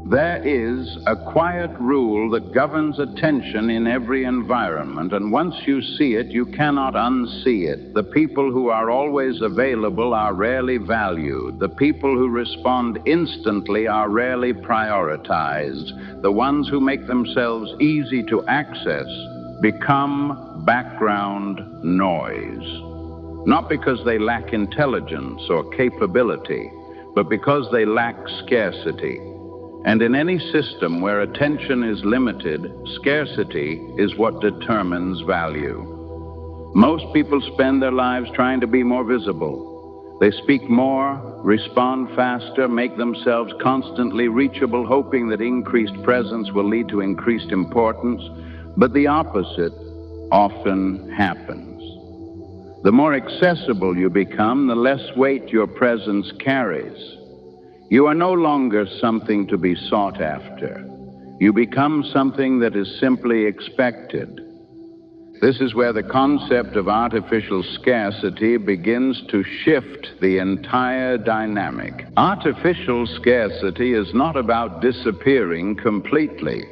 There is a quiet rule that governs attention in every environment, and once you see it, you cannot unsee it. The people who are always available are rarely valued. The people who respond instantly are rarely prioritized. The ones who make themselves easy to access become background noise. Not because they lack intelligence or capability, but because they lack scarcity. And in any system where attention is limited, scarcity is what determines value. Most people spend their lives trying to be more visible. They speak more, respond faster, make themselves constantly reachable, hoping that increased presence will lead to increased importance. But the opposite often happens. The more accessible you become, the less weight your presence carries. You are no longer something to be sought after. You become something that is simply expected. This is where the concept of artificial scarcity begins to shift the entire dynamic. Artificial scarcity is not about disappearing completely.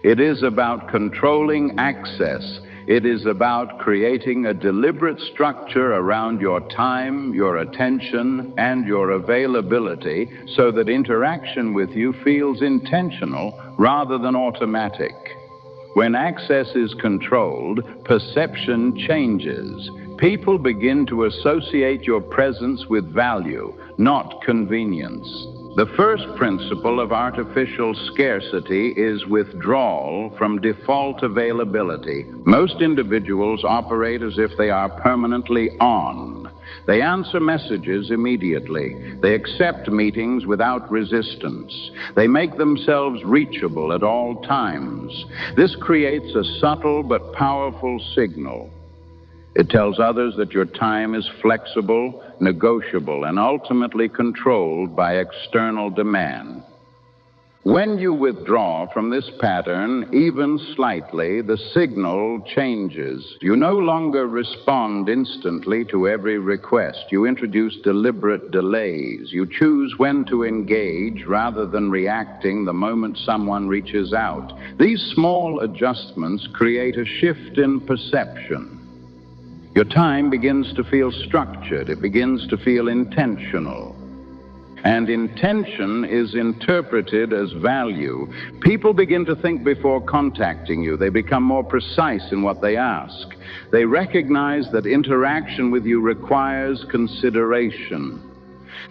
It is about controlling access. It is about creating a deliberate structure around your time, your attention, and your availability so that interaction with you feels intentional rather than automatic. When access is controlled, perception changes. People begin to associate your presence with value, not convenience. The first principle of artificial scarcity is withdrawal from default availability. Most individuals operate as if they are permanently on. They answer messages immediately. They accept meetings without resistance. They make themselves reachable at all times. This creates a subtle but powerful signal. It tells others that your time is flexible, negotiable, and ultimately controlled by external demand. When you withdraw from this pattern, even slightly, the signal changes. You no longer respond instantly to every request. You introduce deliberate delays. You choose when to engage rather than reacting the moment someone reaches out. These small adjustments create a shift in perception. Your time begins to feel structured. It begins to feel intentional. And intention is interpreted as value. People begin to think before contacting you. They become more precise in what they ask. They recognize that interaction with you requires consideration.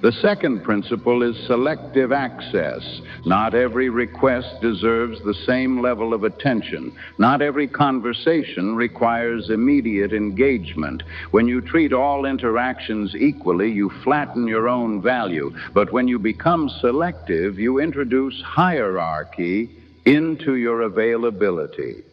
The second principle is selective access. Not every request deserves the same level of attention. Not every conversation requires immediate engagement. When you treat all interactions equally, you flatten your own value. But when you become selective, you introduce hierarchy into your availability.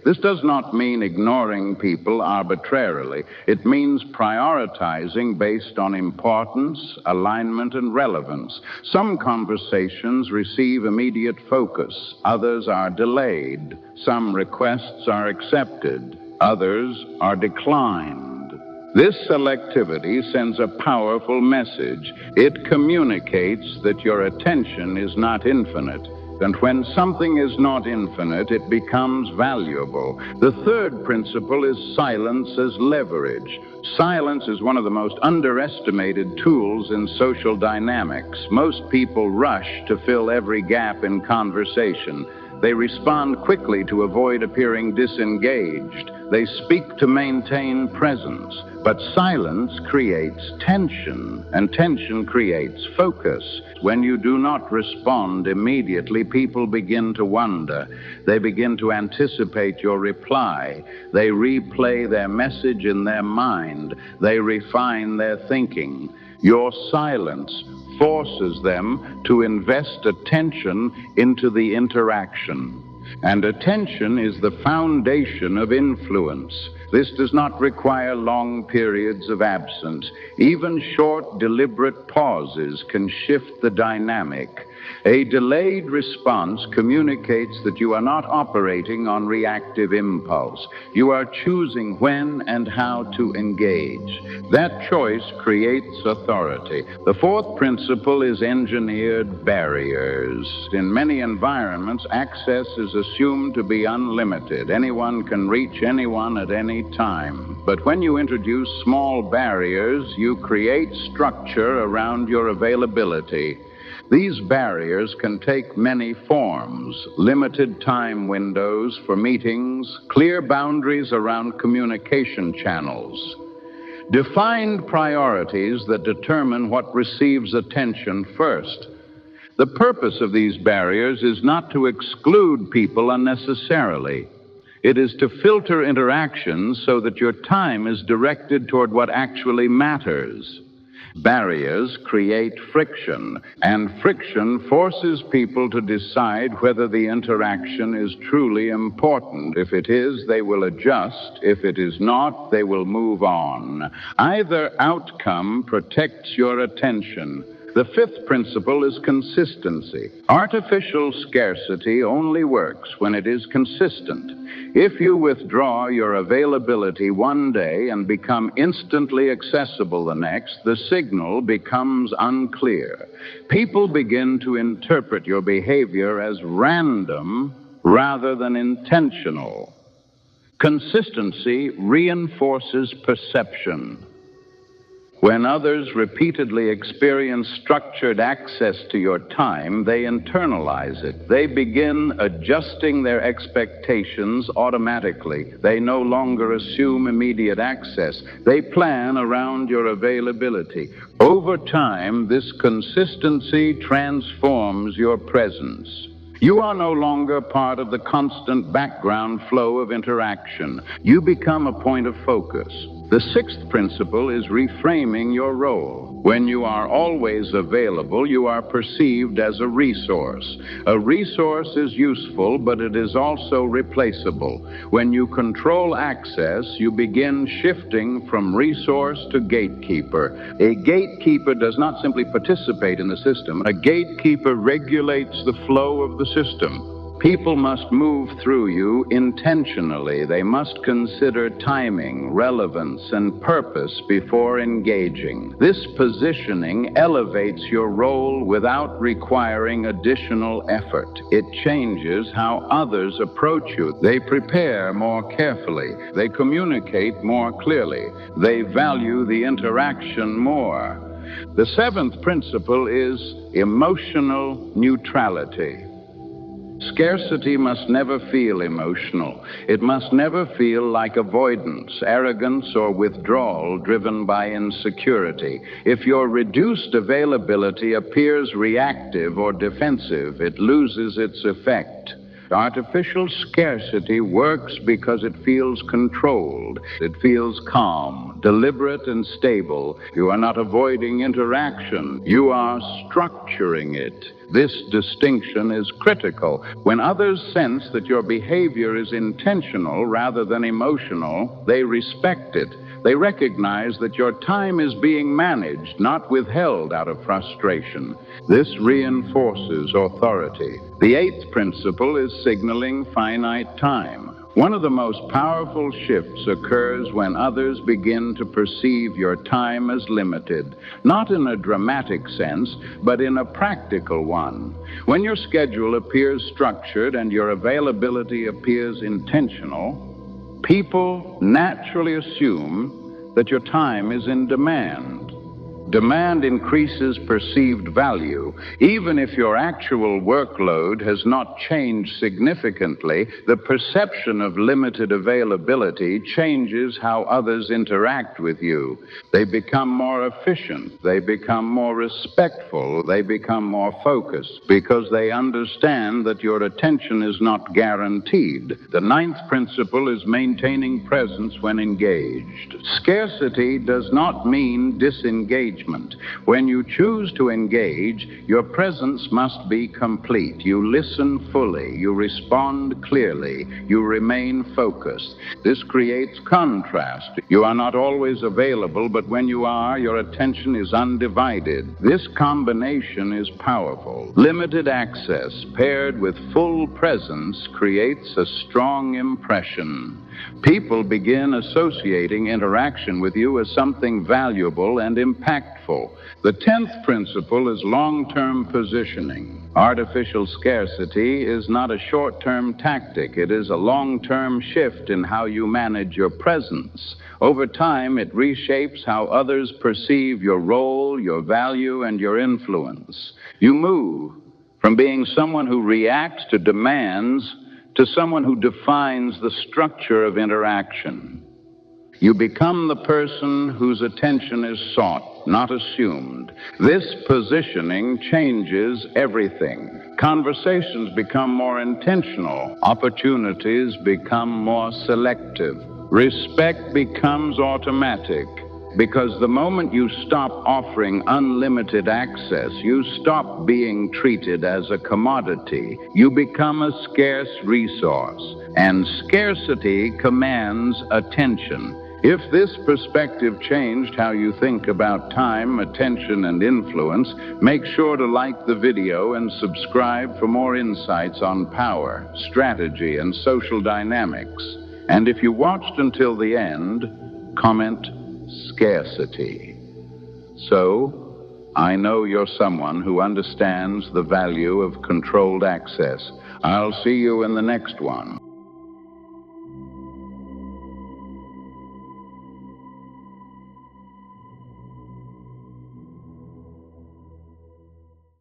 This does not mean ignoring people arbitrarily. It means prioritizing based on importance, alignment, and relevance. Some conversations receive immediate focus. Others are delayed. Some requests are accepted. Others are declined. This selectivity sends a powerful message. It communicates that your attention is not infinite. And when something is not infinite, it becomes valuable. The third principle is silence as leverage. Silence is one of the most underestimated tools in social dynamics. Most people rush to fill every gap in conversation. They respond quickly to avoid appearing disengaged. They speak to maintain presence. But silence creates tension, and tension creates focus. When you do not respond immediately, people begin to wonder. They begin to anticipate your reply. They replay their message in their mind. They refine their thinking. Your silence forces them to invest attention into the interaction. And attention is the foundation of influence. This does not require long periods of absence. Even short, deliberate pauses can shift the dynamic. A delayed response communicates that you are not operating on reactive impulse. You are choosing when and how to engage. That choice creates authority. The fourth principle is engineered barriers. In many environments, access is assumed to be unlimited. Anyone can reach anyone at any time. But when you introduce small barriers, you create structure around your availability. These barriers can take many forms: limited time windows for meetings, clear boundaries around communication channels, defined priorities that determine what receives attention first. The purpose of these barriers is not to exclude people unnecessarily. It is to filter interactions so that your time is directed toward what actually matters. Barriers create friction, and friction forces people to decide whether the interaction is truly important. If it is, they will adjust. If it is not, they will move on. Either outcome protects your attention. The fifth principle is consistency. Artificial scarcity only works when it is consistent. If you withdraw your availability one day and become instantly accessible the next, the signal becomes unclear. People begin to interpret your behavior as random rather than intentional. Consistency reinforces perception. When others repeatedly experience structured access to your time, they internalize it. They begin adjusting their expectations automatically. They no longer assume immediate access. They plan around your availability. Over time, this consistency transforms your presence. You are no longer part of the constant background flow of interaction. You become a point of focus. The sixth principle is reframing your role. When you are always available, you are perceived as a resource. A resource is useful, but it is also replaceable. When you control access, you begin shifting from resource to gatekeeper. A gatekeeper does not simply participate in the system. A gatekeeper regulates the flow of the system. People must move through you intentionally. They must consider timing, relevance, and purpose before engaging. This positioning elevates your role without requiring additional effort. It changes how others approach you. They prepare more carefully. They communicate more clearly. They value the interaction more. The seventh principle is emotional neutrality. Scarcity must never feel emotional. It must never feel like avoidance, arrogance, or withdrawal driven by insecurity. If your reduced availability appears reactive or defensive, it loses its effect. Artificial scarcity works because it feels controlled. It feels calm, deliberate, and stable. You are not avoiding interaction. You are structuring it. This distinction is critical. When others sense that your behavior is intentional rather than emotional, they respect it. They recognize that your time is being managed, not withheld out of frustration. This reinforces authority. The eighth principle is signaling finite time. One of the most powerful shifts occurs when others begin to perceive your time as limited, not in a dramatic sense, but in a practical one. When your schedule appears structured and your availability appears intentional, people naturally assume that your time is in demand. Demand increases perceived value. Even if your actual workload has not changed significantly, the perception of limited availability changes how others interact with you. They become more efficient. They become more respectful. They become more focused because they understand that your attention is not guaranteed. The ninth principle is maintaining presence when engaged. Scarcity does not mean disengagement. When you choose to engage, your presence must be complete. You listen fully. You respond clearly. You remain focused. This creates contrast. You are not always available, but when you are, your attention is undivided. This combination is powerful. Limited access paired with full presence creates a strong impression. People begin associating interaction with you as something valuable and impactful. The 10th principle is long-term positioning. Artificial scarcity is not a short-term tactic. It is a long-term shift in how you manage your presence. Over time, it reshapes how others perceive your role, your value, and your influence. You move from being someone who reacts to demands to someone who defines the structure of interaction. You become the person whose attention is sought, not assumed. This positioning changes everything. Conversations become more intentional. Opportunities become more selective. Respect becomes automatic. Because the moment you stop offering unlimited access, you stop being treated as a commodity. You become a scarce resource, and scarcity commands attention. If this perspective changed how you think about time, attention, and influence, make sure to like the video and subscribe for more insights on power, strategy, and social dynamics. And if you watched until the end, comment scarcity. So, I know you're someone who understands the value of controlled access. I'll see you in the next one.